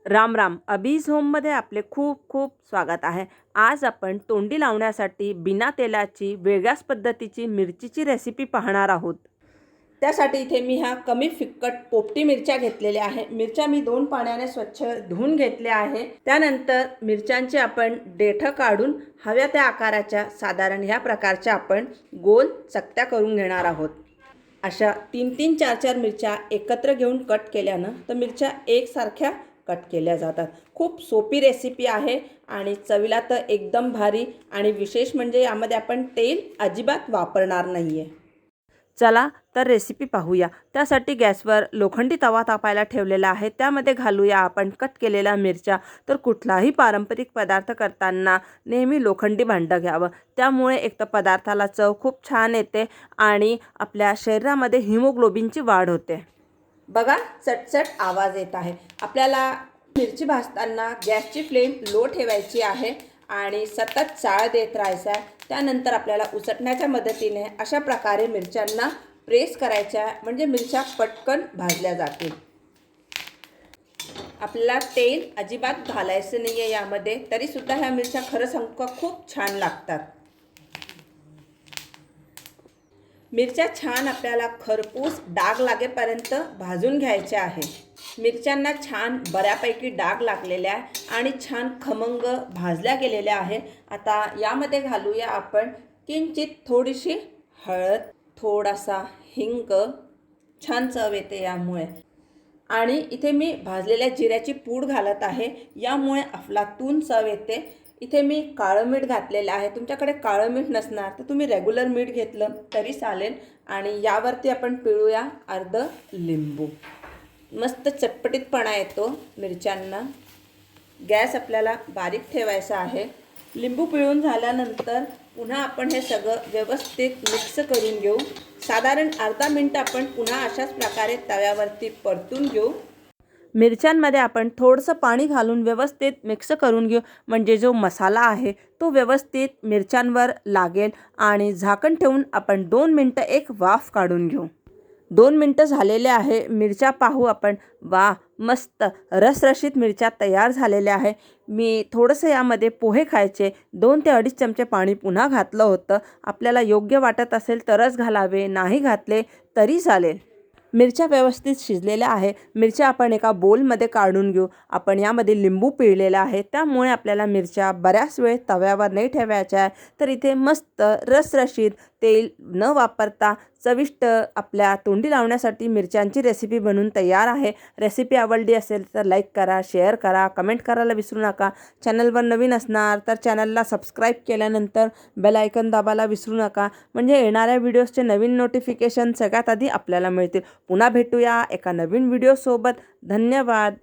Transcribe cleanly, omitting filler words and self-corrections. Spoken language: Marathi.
राम राम. अबीज होममध्ये आपले खूप खूप स्वागत आहे. आज आपण तोंडी लावण्यासाठी बिना तेलाची वेगळ्याच पद्धतीची मिरचीची रेसिपी पाहणार आहोत. त्यासाठी इथे मी ह्या कमी फिक्कट पोपटी मिरच्या घेतलेल्या आहे. मिरच्या मी 2 पाण्याने स्वच्छ धुवून घेतल्या आहे. त्यानंतर मिरच्यांचे आपण देठ काढून हव्या त्या आकाराच्या साधारण ह्या प्रकारच्या आपण गोल चकत्या करून घेणार आहोत. अशा 3-3, 4-4 मिरच्या एकत्र घेऊन कट केल्यानं तर मिरच्या एकसारख्या कट केल्या जातात. खूप सोपी रेसिपी आहे आणि चवीला तर एकदम भारी आणि विशेष म्हणजे यामध्ये आपण तेल अजिबात वापरणार नाही आहे. चला तर रेसिपी पाहूया. त्यासाठी गॅसवर लोखंडी तवा तापायला ठेवलेला आहे. त्यामध्ये घालूया आपण कट केलेल्या मिरच्या. तर कुठलाही पारंपरिक पदार्थ करताना नेहमी लोखंडी भांडं घ्यावं. त्यामुळे एक तर पदार्थाला चव खूप छान येते आणि आपल्या शरीरामध्ये हिमोग्लोबिनची वाढ होते. बघा चटचट आवाज येत आहे. आपल्याला मिरची भाजताना गॅसची फ्लेम लो ठेवायची आहे आणि सतत चाळ देत राहायचा आहे. त्यानंतर आपल्याला उसटण्याच्या मदतीने अशा प्रकारे मिरच्यांना प्रेस करायच्या म्हणजे मिरच्या पटकन भाजल्या जातील. आपल्याला तेल अजिबात घालायचं नाही आहे यामध्ये, तरीसुद्धा ह्या मिरच्या खरं सांगू खूप छान लागतात. मिरच्या छान आपल्याला खरपूस डाग लागेपर्यंत भाजून घ्यायच्या आहे. मिरच्यांना छान बऱ्यापैकी डाग लागलेल्या आहे आणि छान खमंग भाजल्या गेलेल्या आहे. आता यामध्ये घालूया आपण किंचित थोडीशी हळद, थोडासा हिंग. छान चव येते यामुळे. आणि इथे मी भाजलेल्या जिऱ्याची पूड घालत आहे. यामुळे अफलातून चव येते. इथे मी काळं मीठ घातलेलं आहे. तुमच्याकडे काळं मीठ नसणार तर तुम्ही रेग्युलर मीठ घेतलं तरी चालेल. आणि यावरती आपण पिळूया अर्ध लिंबू. मस्त चटपटीतपणा येतो मिरच्यांना. गॅस आपल्याला बारीक ठेवायचा आहे. लिंबू पिळून झाल्यानंतर पुन्हा आपण हे सगळं व्यवस्थित मिक्स करून घेऊ. साधारण अर्धा मिनिट आपण पुन्हा अशाच प्रकारे तव्यावरती परतून घेऊ. मिरच्यांमध्ये आपण थोडंसं पाणी घालून व्यवस्थित मिक्स करून घेऊ म्हणजे जो मसाला आहे तो व्यवस्थित मिरच्यांवर लागेल. आणि झाकण ठेवून आपण 2 मिनटं एक वाफ काढून घेऊ. 2 मिनटं झालेले आहे. मिरच्या पाहू आपण. वा, मस्त रसरशीत मिरच्या तयार झालेल्या आहे. मी थोडंसं यामध्ये पोहे खायचे 2 ते 2.5 चमचे पाणी पुन्हा घातलं होतं. आपल्याला योग्य वाटत असेल तरच घालावे, नाही घातले तरी चालेल. मिरच्या व्यवस्थित शिजलेल्या आहे. मिरच्या आपण एका बोलमध्ये काढून घेऊ. आपण यामध्ये लिंबू पिळलेला आहे त्यामुळे आपल्याला मिरच्या बऱ्याच वेळ तव्यावर नाही ठेवायच्या आहे. तर इथे मस्त रसरशीत तेल न वापरता चविष्ट आपल्या तोंडी लावण्यासाठी मिरच्यांची रेसिपी बनवून तयार आहे. रेसिपी आवडली असेल तर लाईक करा, शेअर करा, कमेंट करायला विसरू नका. चॅनलवर नवीन असणार तर चॅनलला सबस्क्राईब केल्यानंतर बेल आयकॉन दाबायला विसरू नका म्हणजे येणाऱ्या व्हिडिओजचे नवीन नोटिफिकेशन सगळ्यात आधी आपल्याला मिळतील. पुन्हा भेटूया एका नवीन व्हिडिओसोबत. धन्यवाद.